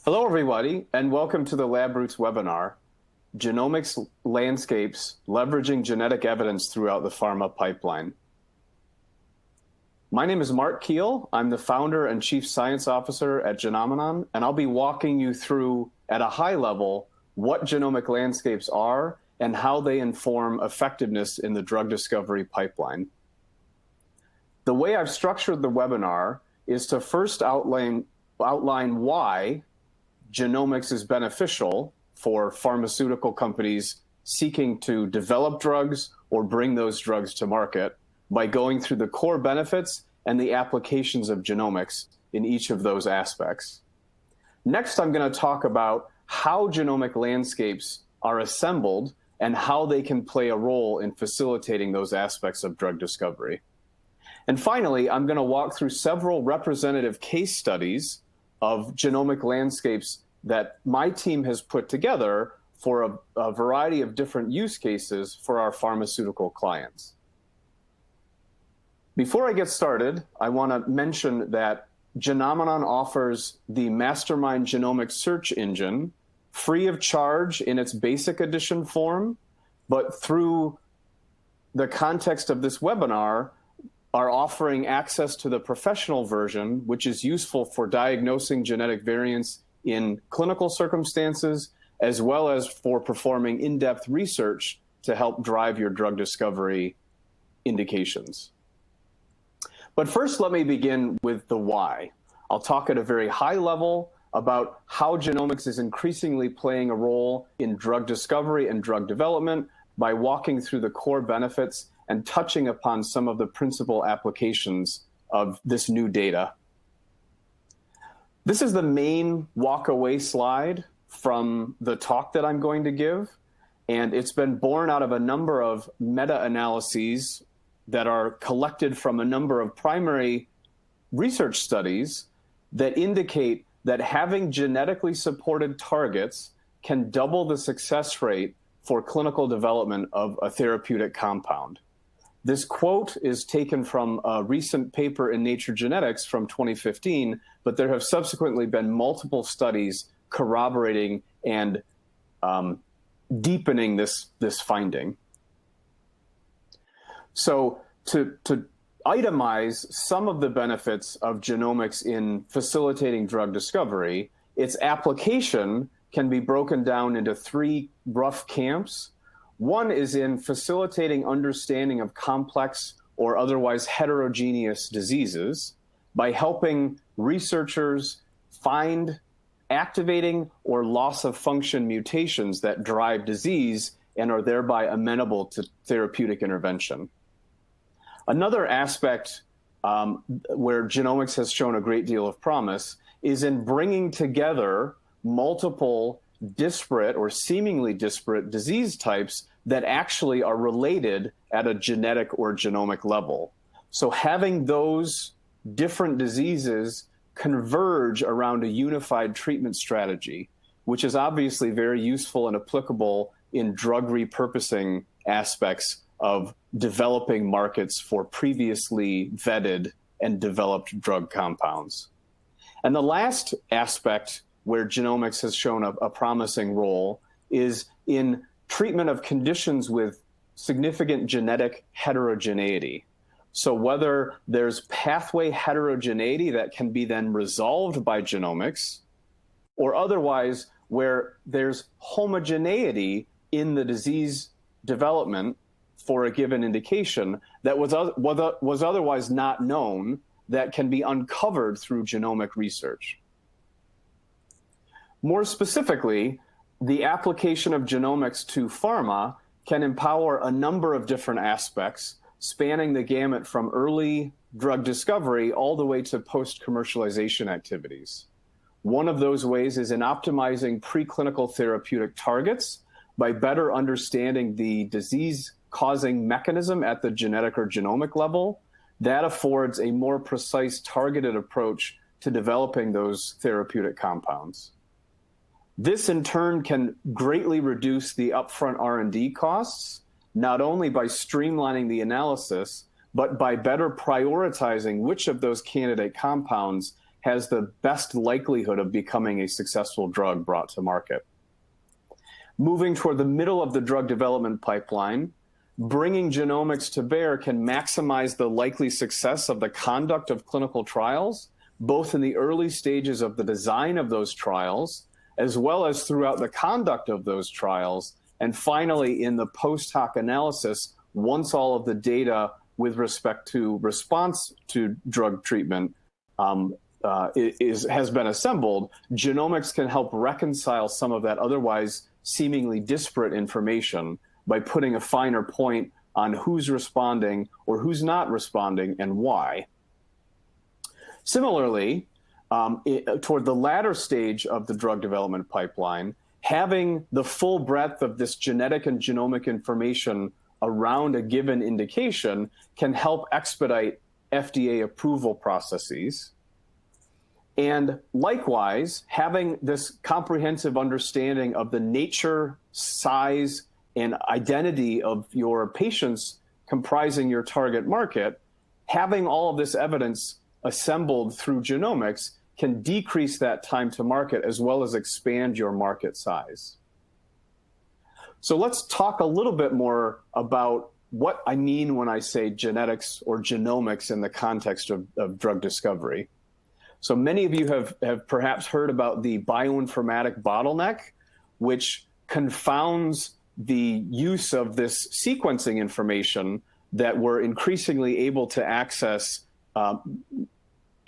Hello, everybody, and welcome to the Labroots webinar, Genomics Landscapes, Leveraging Genetic Evidence Throughout the Pharma Pipeline. My name is Mark Kiel. I'm the founder and chief science officer at Genomenon, and I'll be walking you through, at a high level, what genomic landscapes are and how they inform effectiveness in the drug discovery pipeline. The way I've structured the webinar is to first outline why genomics is beneficial for pharmaceutical companies seeking to develop drugs or bring those drugs to market by going through the core benefits and the applications of genomics in each of those aspects. Next, I'm going to talk about how genomic landscapes are assembled and how they can play a role in facilitating those aspects of drug discovery. And finally, I'm going to walk through several representative case studies of genomic landscapes that my team has put together for a variety of different use cases for our pharmaceutical clients. Before I get started, I want to mention that Genomenon offers the MASTERMIND genomic search engine free of charge in its basic edition form, but through the context of this webinar, are offering access to the professional version, which is useful for diagnosing genetic variants in clinical circumstances, as well as for performing in-depth research to help drive your drug discovery indications. But first, let me begin with the why. I'll talk at a very high level about how genomics is increasingly playing a role in drug discovery and drug development by walking through the core benefits and touching upon some of the principal applications of this new data. This is the main walk-away slide from the talk that I'm going to give, and it's been born out of a number of meta-analyses that are collected from a number of primary research studies that indicate that having genetically supported targets can double the success rate for clinical development of a therapeutic compound. This quote is taken from a recent paper in Nature Genetics from 2015, but there have subsequently been multiple studies corroborating and deepening this finding. So to itemize some of the benefits of genomics in facilitating drug discovery, its application can be broken down into three rough camps. One is in facilitating understanding of complex or otherwise heterogeneous diseases by helping researchers find activating or loss of function mutations that drive disease and are thereby amenable to therapeutic intervention. Another aspect where genomics has shown a great deal of promise is in bringing together multiple disparate or seemingly disparate disease types that actually are related at a genetic or genomic level. So having those different diseases converge around a unified treatment strategy, which is obviously very useful and applicable in drug repurposing aspects of developing markets for previously vetted and developed drug compounds. And the last aspect where genomics has shown a promising role is in treatment of conditions with significant genetic heterogeneity. So whether there's pathway heterogeneity that can be then resolved by genomics, or otherwise where there's homogeneity in the disease development for a given indication that was otherwise not known, that can be uncovered through genomic research. More specifically, the application of genomics to pharma can empower a number of different aspects, spanning the gamut from early drug discovery all the way to post-commercialization activities. One of those ways is in optimizing preclinical therapeutic targets by better understanding the disease-causing mechanism at the genetic or genomic level. That affords a more precise, targeted approach to developing those therapeutic compounds. This, in turn, can greatly reduce the upfront R&D costs, not only by streamlining the analysis, but by better prioritizing which of those candidate compounds has the best likelihood of becoming a successful drug brought to market. Moving toward the middle of the drug development pipeline, bringing genomics to bear can maximize the likely success of the conduct of clinical trials, both in the early stages of the design of those trials, as well as throughout the conduct of those trials, and finally in the post hoc analysis, once all of the data with respect to response to drug treatment has been assembled, genomics can help reconcile some of that otherwise seemingly disparate information by putting a finer point on who's responding or who's not responding and why. Similarly, toward the latter stage of the drug development pipeline, having the full breadth of this genetic and genomic information around a given indication can help expedite FDA approval processes. And likewise, having this comprehensive understanding of the nature, size, and identity of your patients comprising your target market, having all of this evidence assembled through genomics can decrease that time to market as well as expand your market size. So let's talk a little bit more about what I mean when I say genetics or genomics in the context of drug discovery. So many of you have perhaps heard about the bioinformatic bottleneck, which confounds the use of this sequencing information that we're increasingly able to access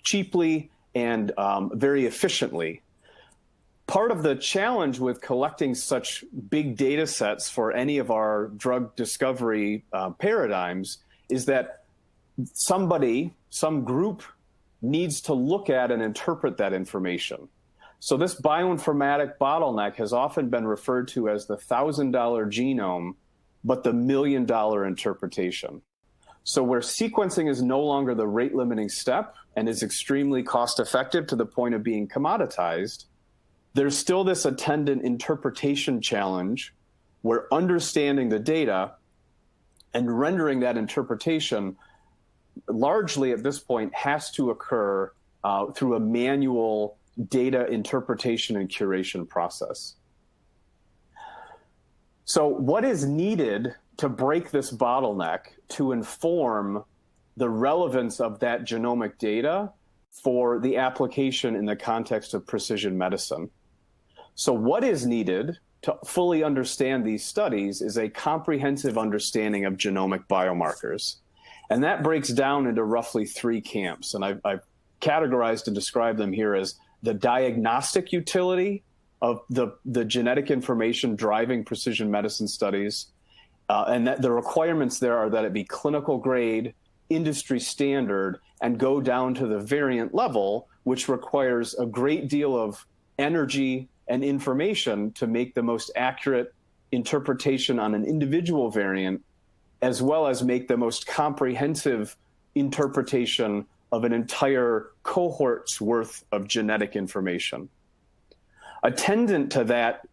cheaply and very efficiently. Part of the challenge with collecting such big data sets for any of our drug discovery paradigms is that some group needs to look at and interpret that information. So this bioinformatic bottleneck has often been referred to as the $1,000 genome, but the $1 million interpretation. So where sequencing is no longer the rate limiting step and is extremely cost effective to the point of being commoditized, there's still this attendant interpretation challenge where understanding the data and rendering that interpretation largely at this point has to occur through a manual data interpretation and curation process. So what is needed to break this bottleneck to inform the relevance of that genomic data for the application in the context of precision medicine? So what is needed to fully understand these studies is a comprehensive understanding of genomic biomarkers. And that breaks down into roughly three camps. And I've categorized and described them here as the diagnostic utility of the genetic information driving precision medicine studies. And that the requirements there are that it be clinical grade, industry standard, and go down to the variant level, which requires a great deal of energy and information to make the most accurate interpretation on an individual variant, as well as make the most comprehensive interpretation of an entire cohort's worth of genetic information. Attendant to that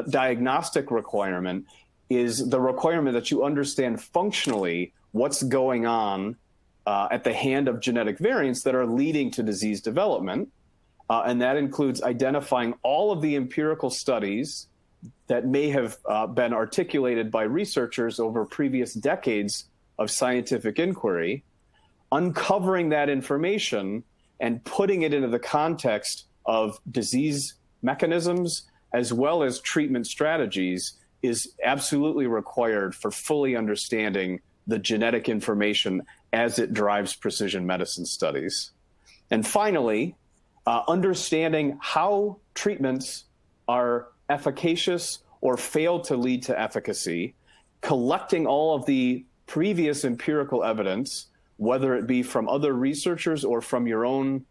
diagnostic requirement is the requirement that you understand functionally what's going on at the hand of genetic variants that are leading to disease development. And that includes identifying all of the empirical studies that may have been articulated by researchers over previous decades of scientific inquiry, uncovering that information and putting it into the context of disease mechanisms as well as treatment strategies is absolutely required for fully understanding the genetic information as it drives precision medicine studies. And finally, understanding how treatments are efficacious or fail to lead to efficacy, collecting all of the previous empirical evidence, whether it be from other researchers or from your own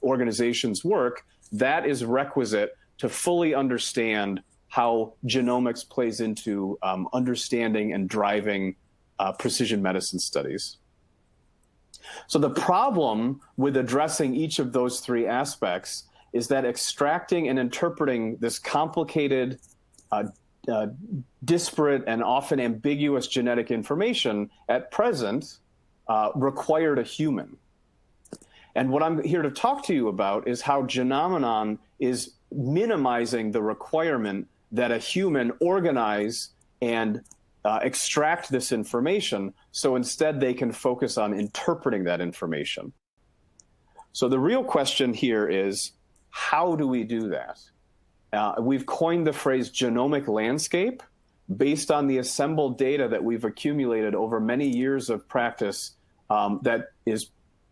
organization's work, that is requisite to fully understand how genomics plays into understanding and driving precision medicine studies. So the problem with addressing each of those three aspects is that extracting and interpreting this complicated, disparate, and often ambiguous genetic information at present required a human. And what I'm here to talk to you about is how Genomenon is minimizing the requirement that a human organize and extract this information, so instead they can focus on interpreting that information. So the real question here is, how do we do that? We've coined the phrase genomic landscape based on the assembled data that we've accumulated over many years of practice that is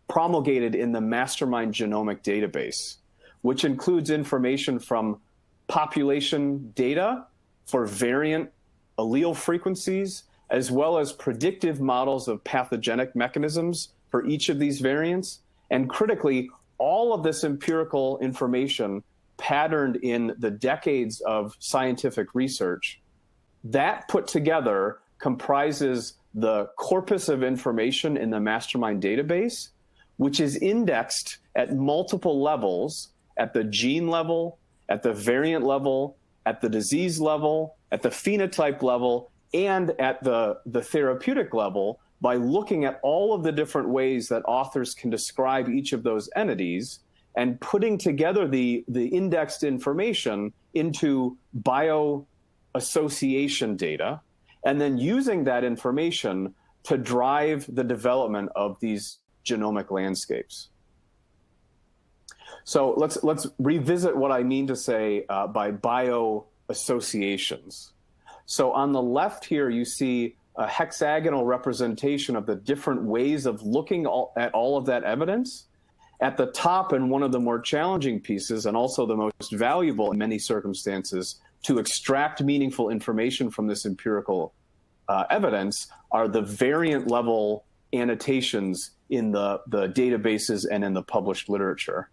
promulgated in the MASTERMIND genomic database, which includes information from population data for variant allele frequencies, as well as predictive models of pathogenic mechanisms for each of these variants. And critically, all of this empirical information patterned in the decades of scientific research, that put together comprises the corpus of information in the MASTERMIND database, which is indexed at multiple levels, at the gene level, at the variant level, at the disease level, at the phenotype level, and at the therapeutic level, by looking at all of the different ways that authors can describe each of those entities and putting together the indexed information into bio-association data, and then using that information to drive the development of these genomic landscapes. So let's revisit what I mean to say by bio-associations. So on the left here, you see a hexagonal representation of the different ways of looking at all of that evidence. At the top, and one of the more challenging pieces, and also the most valuable in many circumstances, to extract meaningful information from this empirical evidence, are the variant level annotations in the databases and in the published literature.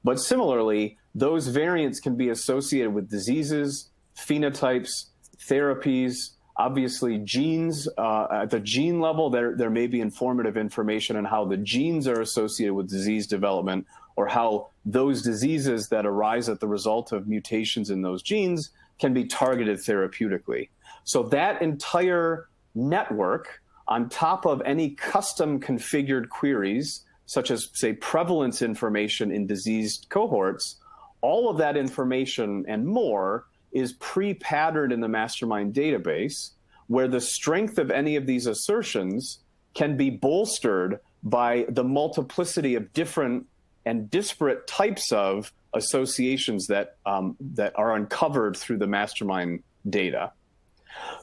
But similarly, those variants can be associated with diseases, phenotypes, therapies, obviously genes. At the gene level, there may be informative information on how the genes are associated with disease development, or how those diseases that arise as the result of mutations in those genes can be targeted therapeutically. So that entire network, on top of any custom configured queries, such as, say, prevalence information in diseased cohorts, all of that information and more is pre-patterned in the MASTERMIND database, where the strength of any of these assertions can be bolstered by the multiplicity of different and disparate types of associations that are uncovered through the MASTERMIND data.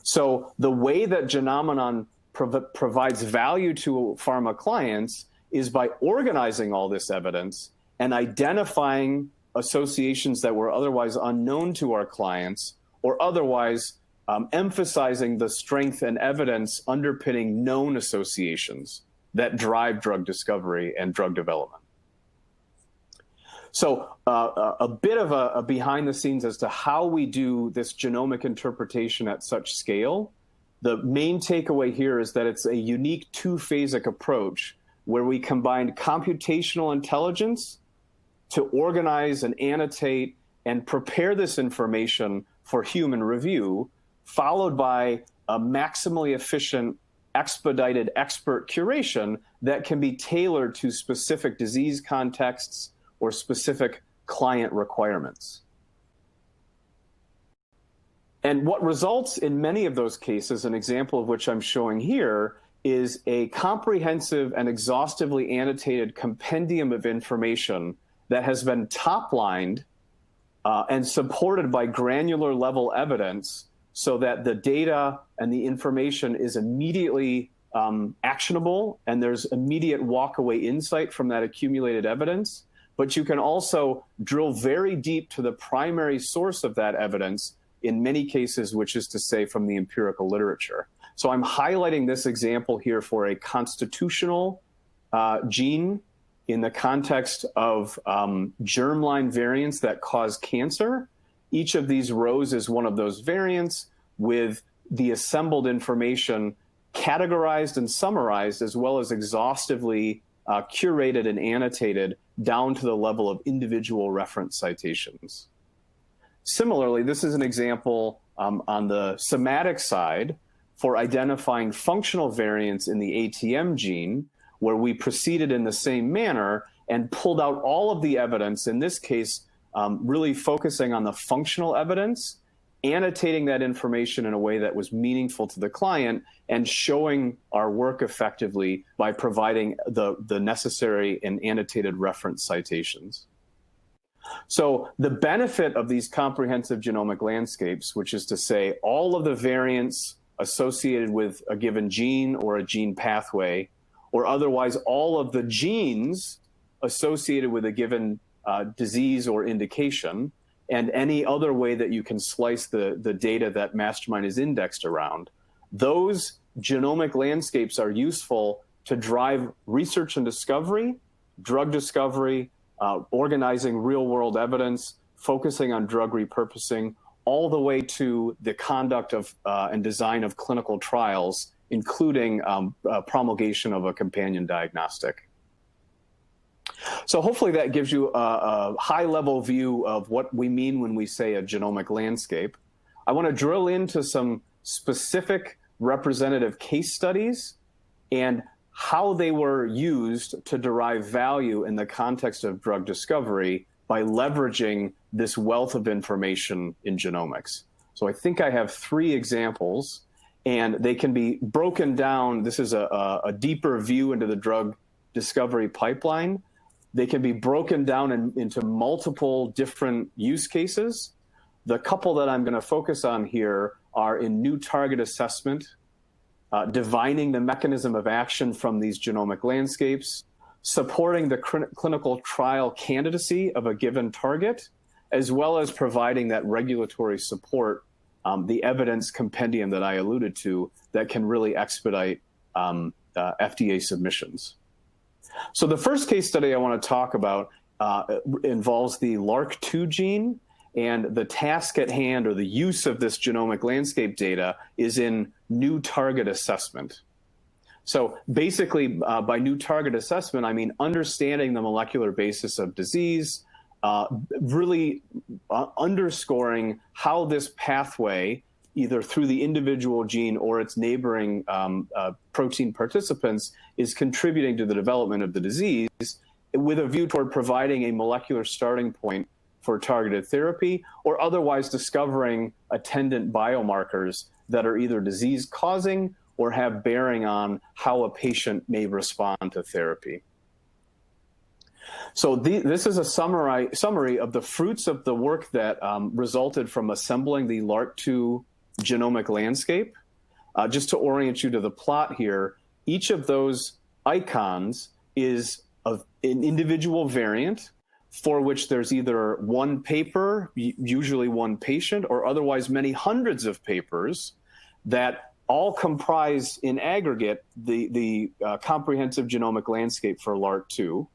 So the way that Genomenon provides value to pharma clients is by organizing all this evidence and identifying associations that were otherwise unknown to our clients, or otherwise emphasizing the strength and evidence underpinning known associations that drive drug discovery and drug development. So a bit of a behind the scenes as to how we do this genomic interpretation at such scale. The main takeaway here is that it's a unique two-phasic approach where we combine computational intelligence to organize and annotate and prepare this information for human review, followed by a maximally efficient, expedited expert curation that can be tailored to specific disease contexts or specific client requirements. And what results in many of those cases, an example of which I'm showing here, is a comprehensive and exhaustively annotated compendium of information that has been top-lined and supported by granular level evidence, so that the data and the information is immediately actionable, and there's immediate walk-away insight from that accumulated evidence. But you can also drill very deep to the primary source of that evidence, in many cases, which is to say from the empirical literature. So I'm highlighting this example here for a constitutional gene in the context of germline variants that cause cancer. Each of these rows is one of those variants with the assembled information categorized and summarized, as well as exhaustively curated and annotated down to the level of individual reference citations. Similarly, this is an example on the somatic side for identifying functional variants in the ATM gene, where we proceeded in the same manner and pulled out all of the evidence, in this case, really focusing on the functional evidence, annotating that information in a way that was meaningful to the client, and showing our work effectively by providing the necessary and annotated reference citations. So the benefit of these comprehensive genomic landscapes, which is to say all of the variants associated with a given gene or a gene pathway, or otherwise all of the genes associated with a given disease or indication, and any other way that you can slice the data that MASTERMIND is indexed around, those genomic landscapes are useful to drive research and discovery, drug discovery, organizing real-world evidence, focusing on drug repurposing, all the way to the conduct of and design of clinical trials, including promulgation of a companion diagnostic. So hopefully that gives you a high-level view of what we mean when we say a genomic landscape. I want to drill into some specific representative case studies and how they were used to derive value in the context of drug discovery by leveraging this wealth of information in genomics. So I think I have 3 examples, and they can be broken down. This is a deeper view into the drug discovery pipeline. They can be broken down into multiple different use cases. The couple that I'm going to focus on here are in new target assessment, divining the mechanism of action from these genomic landscapes, supporting the clinical trial candidacy of a given target, as well as providing that regulatory support, the evidence compendium that I alluded to that can really expedite FDA submissions. So the first case study I want to talk about involves the LRRK2 gene, and the task at hand, or the use of this genomic landscape data, is in new target assessment. So basically, by new target assessment, I mean understanding the molecular basis of disease, really underscoring how this pathway, either through the individual gene or its neighboring protein participants, is contributing to the development of the disease, with a view toward providing a molecular starting point for targeted therapy, or otherwise discovering attendant biomarkers that are either disease-causing or have bearing on how a patient may respond to therapy. So this is a summary of the fruits of the work that resulted from assembling the LRRK2 genomic landscape. Just to orient you to the plot here, each of those icons is of an individual variant for which there's either one paper, usually one patient, or otherwise many hundreds of papers that all comprise in aggregate the comprehensive genomic landscape for LRRK2.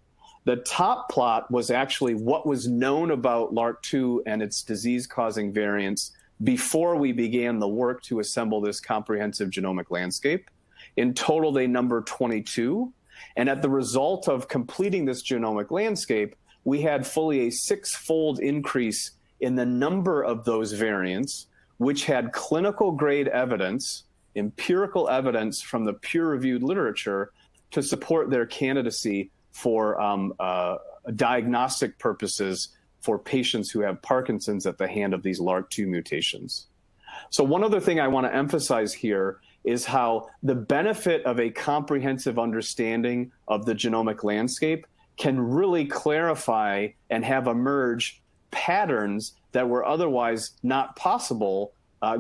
The top plot was actually what was known about LRRK2 and its disease-causing variants before we began the work to assemble this comprehensive genomic landscape. In total, they number 22. And at the result of completing this genomic landscape, we had fully a 6-fold increase in the number of those variants, which had clinical grade evidence, empirical evidence from the peer-reviewed literature to support their candidacy for diagnostic purposes for patients who have Parkinson's at the hand of these LRRK2 mutations. So one other thing I want to emphasize here is how the benefit of a comprehensive understanding of the genomic landscape can really clarify and have emerge patterns that were otherwise not possible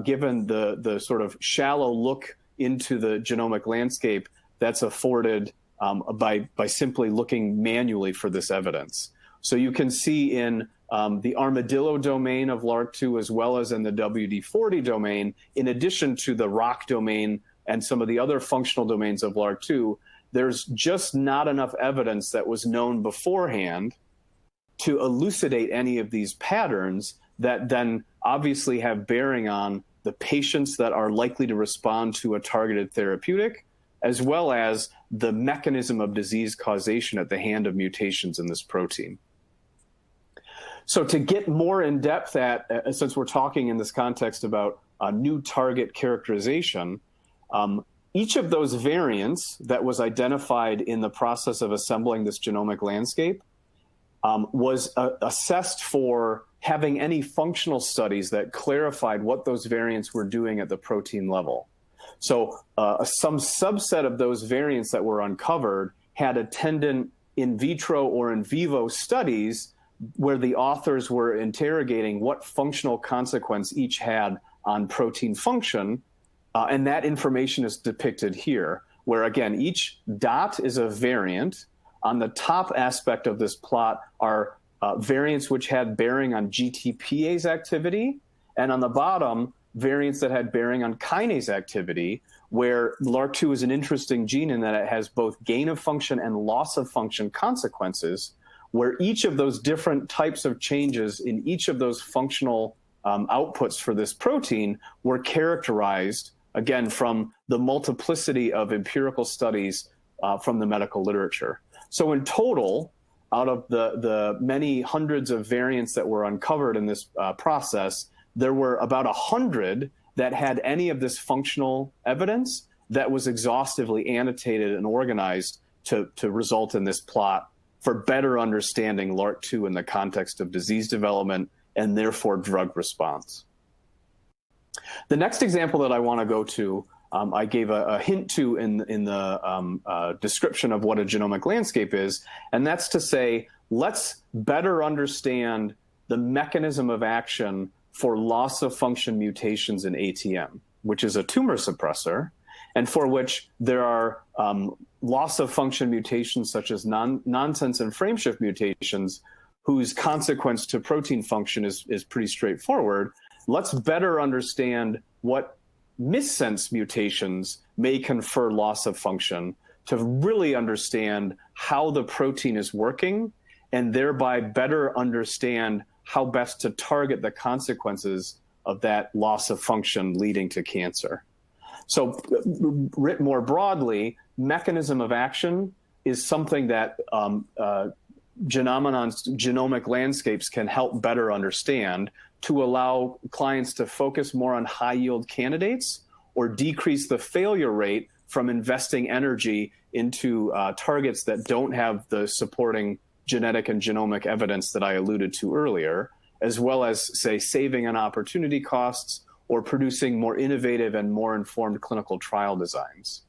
given the sort of shallow look into the genomic landscape that's afforded by simply looking manually for this evidence. So you can see in the armadillo domain of LRRK2, as well as in the WD40 domain, in addition to the ROC domain and some of the other functional domains of LRRK2, there's just not enough evidence that was known beforehand to elucidate any of these patterns that then obviously have bearing on the patients that are likely to respond to a targeted therapeutic, as well as the mechanism of disease causation at the hand of mutations in this protein. So to get more in depth since we're talking in this context about new target characterization, Each of those variants that was identified in the process of assembling this genomic landscape was assessed for having any functional studies that clarified what those variants were doing at the protein level. So some subset of those variants that were uncovered had attendant in vitro or in vivo studies where the authors were interrogating what functional consequence each had on protein function. And that information is depicted here, where again, each dot is a variant. On the top aspect of this plot are variants which had bearing on GTPase activity, and on the bottom, variants that had bearing on kinase activity, where LRRK2 is an interesting gene in that it has both gain of function and loss of function consequences, where each of those different types of changes in each of those functional outputs for this protein were characterized, again, from the multiplicity of empirical studies from the medical literature. So in total, out of the many hundreds of variants that were uncovered in this process, there were about 100 that had any of this functional evidence that was exhaustively annotated and organized to result in this plot for better understanding LRRK2 in the context of disease development and therefore drug response. The next example that I want to go to, I gave a hint to in the description of what a genomic landscape is, and that's to say, let's better understand the mechanism of action for loss of function mutations in ATM, which is a tumor suppressor, and for which there are loss of function mutations such as nonsense and frameshift mutations, whose consequence to protein function is pretty straightforward. Let's better understand what missense mutations may confer loss of function to really understand how the protein is working and thereby better understand how best to target the consequences of that loss of function leading to cancer. So writ more broadly, mechanism of action is something that Genomenon's genomic landscapes can help better understand to allow clients to focus more on high-yield candidates or decrease the failure rate from investing energy into targets that don't have the supporting genetic and genomic evidence that I alluded to earlier, as well as, say, saving on opportunity costs or producing more innovative and more informed clinical trial designs.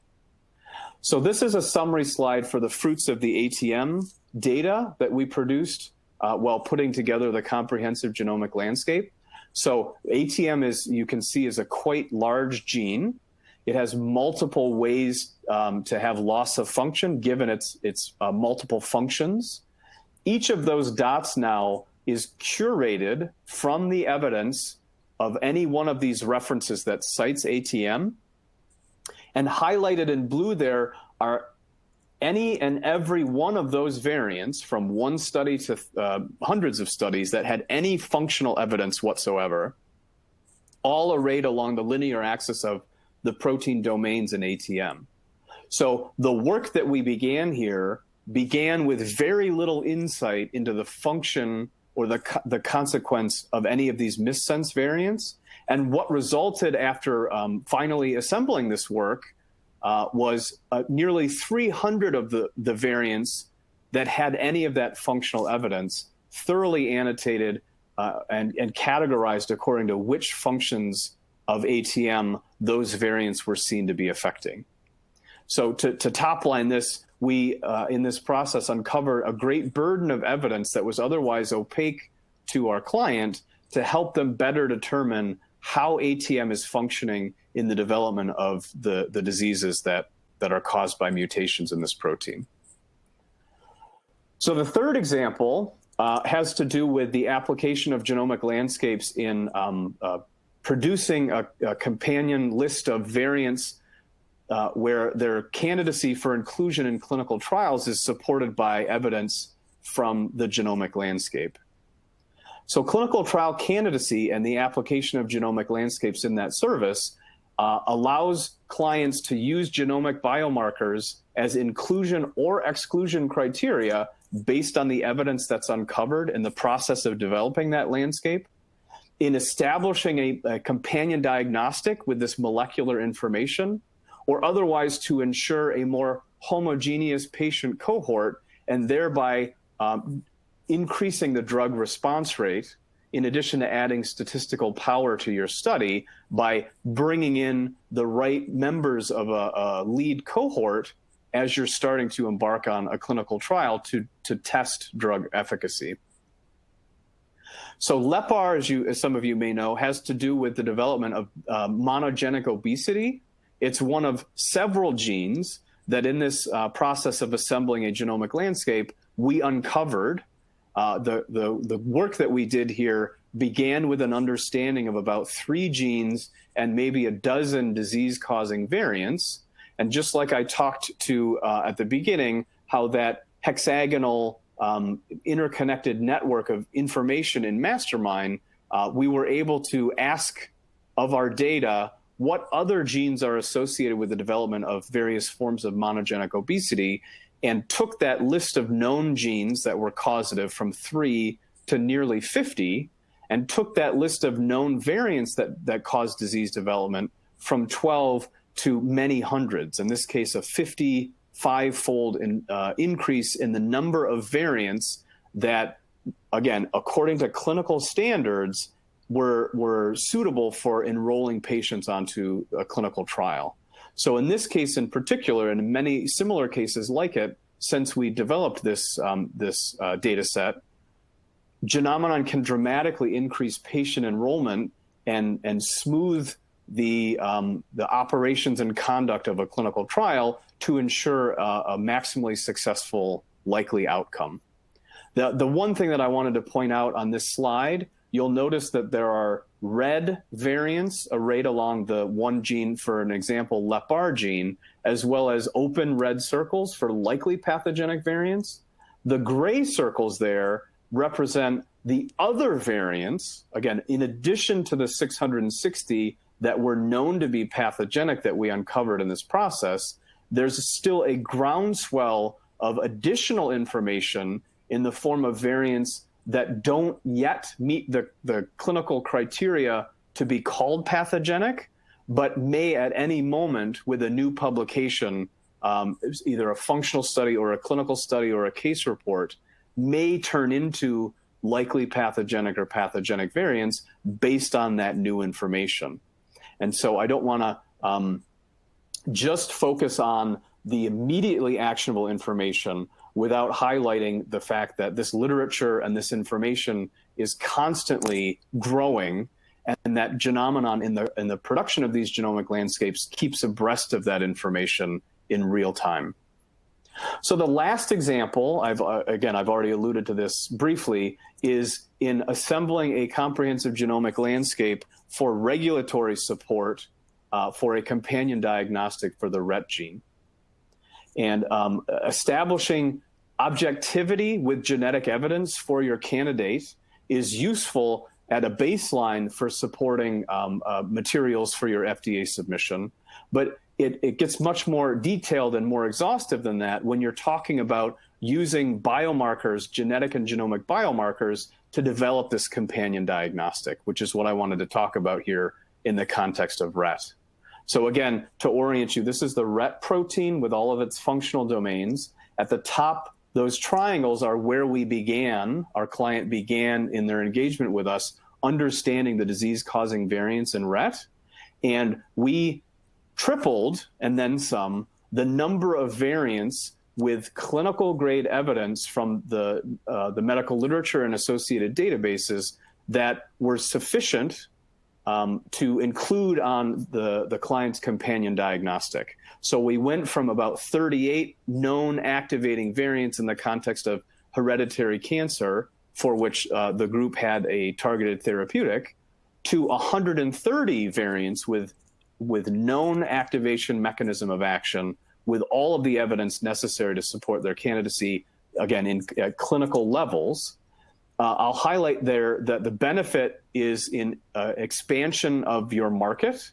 So this is a summary slide for the fruits of the ATM data that we produced while putting together the comprehensive genomic landscape. So ATM, is, you can see, is a quite large gene. It has multiple ways to have loss of function given its multiple functions. Each of those dots now is curated from the evidence of any one of these references that cites ATM. And highlighted in blue there are any and every one of those variants from one study to hundreds of studies that had any functional evidence whatsoever, all arrayed along the linear axis of the protein domains in ATM. So the work that we began here began with very little insight into the function or the consequence of any of these missense variants. And what resulted after finally assembling this work was nearly 300 of the variants that had any of that functional evidence thoroughly annotated and categorized according to which functions of ATM those variants were seen to be affecting. So to top line this, we, in this process, uncovered a great burden of evidence that was otherwise opaque to our client to help them better determine how ATM is functioning in the development of the diseases that are caused by mutations in this protein. So the third example has to do with the application of genomic landscapes in producing a companion list of variants where their candidacy for inclusion in clinical trials is supported by evidence from the genomic landscape. So clinical trial candidacy and the application of genomic landscapes in that service allows clients to use genomic biomarkers as inclusion or exclusion criteria based on the evidence that's uncovered in the process of developing that landscape, in establishing a companion diagnostic with this molecular information, or otherwise to ensure a more homogeneous patient cohort and thereby increasing the drug response rate, in addition to adding statistical power to your study by bringing in the right members of a lead cohort as you're starting to embark on a clinical trial to test drug efficacy. So LEPR, as some of you may know, has to do with the development of monogenic obesity. It's one of several genes that in this process of assembling a genomic landscape, we uncovered. The work that we did here began with an understanding of about 3 genes and maybe a dozen disease-causing variants. And just like I talked to at the beginning, how that hexagonal interconnected network of information in MASTERMIND, we were able to ask of our data what other genes are associated with the development of various forms of monogenic obesity, and took that list of known genes that were causative from 3 to nearly 50, and took that list of known variants that cause disease development from 12 to many hundreds. In this case, a 55-fold increase in the number of variants that, again, according to clinical standards, were suitable for enrolling patients onto a clinical trial. So in this case in particular, and in many similar cases like it, since we developed this data set, Genomenon can dramatically increase patient enrollment and smooth the operations and conduct of a clinical trial to ensure a maximally successful likely outcome. The one thing that I wanted to point out on this slide, you'll notice that there are red variants arrayed along the one gene, for an example, LEPR gene, as well as open red circles for likely pathogenic variants. The gray circles there represent the other variants, again, in addition to the 660 that were known to be pathogenic that we uncovered in this process. There's still a groundswell of additional information in the form of variants that don't yet meet the clinical criteria to be called pathogenic, but may at any moment with a new publication, either a functional study or a clinical study or a case report, may turn into likely pathogenic or pathogenic variants based on that new information. And so I don't want to just focus on the immediately actionable information without highlighting the fact that this literature and this information is constantly growing, and that Genomenon in the production of these genomic landscapes keeps abreast of that information in real time. So the last example, I've already alluded to this briefly, is in assembling a comprehensive genomic landscape for regulatory support for a companion diagnostic for the Rett gene. And establishing objectivity with genetic evidence for your candidate is useful at a baseline for supporting materials for your FDA submission. But it gets much more detailed and more exhaustive than that when you're talking about using biomarkers, genetic and genomic biomarkers, to develop this companion diagnostic, which is what I wanted to talk about here in the context of Rett. So again, to orient you, this is the Rett protein with all of its functional domains. At the top, those triangles are where we began, our client began in their engagement with us, understanding the disease-causing variants in Rett. And we tripled, and then some, the number of variants with clinical grade evidence from the medical literature and associated databases that were sufficient to include on the client's companion diagnostic. So we went from about 38 known activating variants in the context of hereditary cancer, for which the group had a targeted therapeutic, to 130 variants with known activation mechanism of action, with all of the evidence necessary to support their candidacy, again, at clinical levels. I'll highlight there that the benefit is in expansion of your market,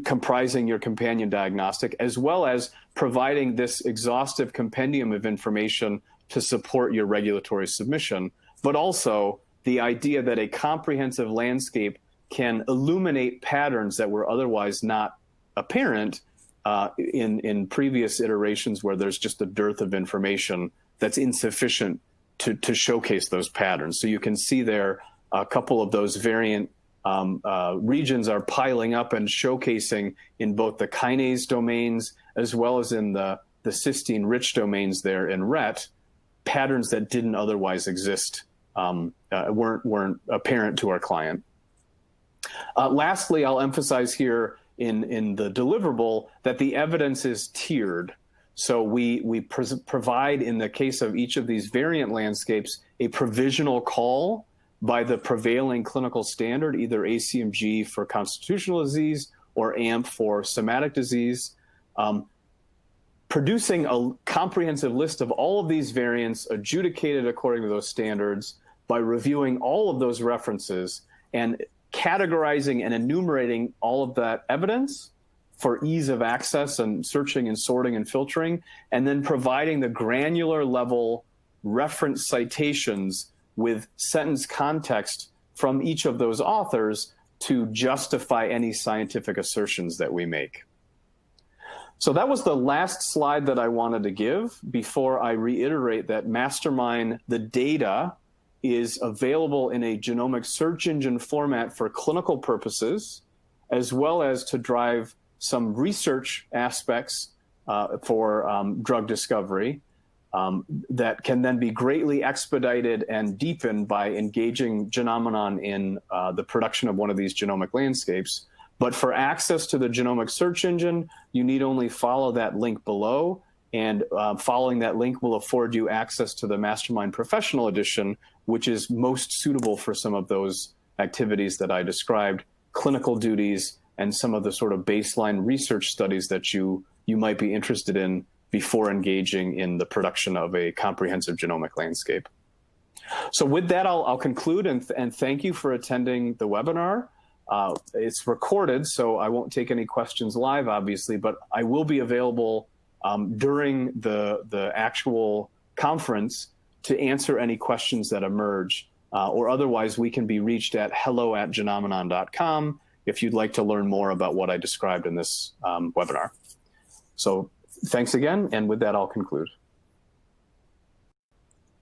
comprising your companion diagnostic, as well as providing this exhaustive compendium of information to support your regulatory submission, but also the idea that a comprehensive landscape can illuminate patterns that were otherwise not apparent in previous iterations where there's just a dearth of information that's insufficient to showcase those patterns. So you can see there a couple of those variant regions are piling up and showcasing in both the kinase domains as well as in the cysteine-rich domains there in RET, patterns that didn't otherwise exist, weren't apparent to our client. Lastly, I'll emphasize here in the deliverable that the evidence is tiered. So we provide, in the case of each of these variant landscapes, a provisional call by the prevailing clinical standard, either ACMG for constitutional disease or AMP for somatic disease, producing a comprehensive list of all of these variants adjudicated according to those standards by reviewing all of those references and categorizing and enumerating all of that evidence for ease of access and searching and sorting and filtering, and then providing the granular level reference citations with sentence context from each of those authors to justify any scientific assertions that we make. So that was the last slide that I wanted to give before I reiterate that MASTERMIND, the data, is available in a genomic search engine format for clinical purposes, as well as to drive some research aspects for drug discovery that can then be greatly expedited and deepened by engaging Genomenon in the production of one of these genomic landscapes. But for access to the genomic search engine, you need only follow that link below, and following that link will afford you access to the MASTERMIND Professional Edition, which is most suitable for some of those activities that I described, clinical duties, and some of the sort of baseline research studies that you might be interested in before engaging in the production of a comprehensive genomic landscape. So with that, I'll conclude and thank you for attending the webinar. It's recorded, so I won't take any questions live, obviously, but I will be available during the actual conference to answer any questions that emerge, or otherwise we can be reached at hello@genomenon.com if you'd like to learn more about what I described in this webinar. So thanks again, and with that, I'll conclude.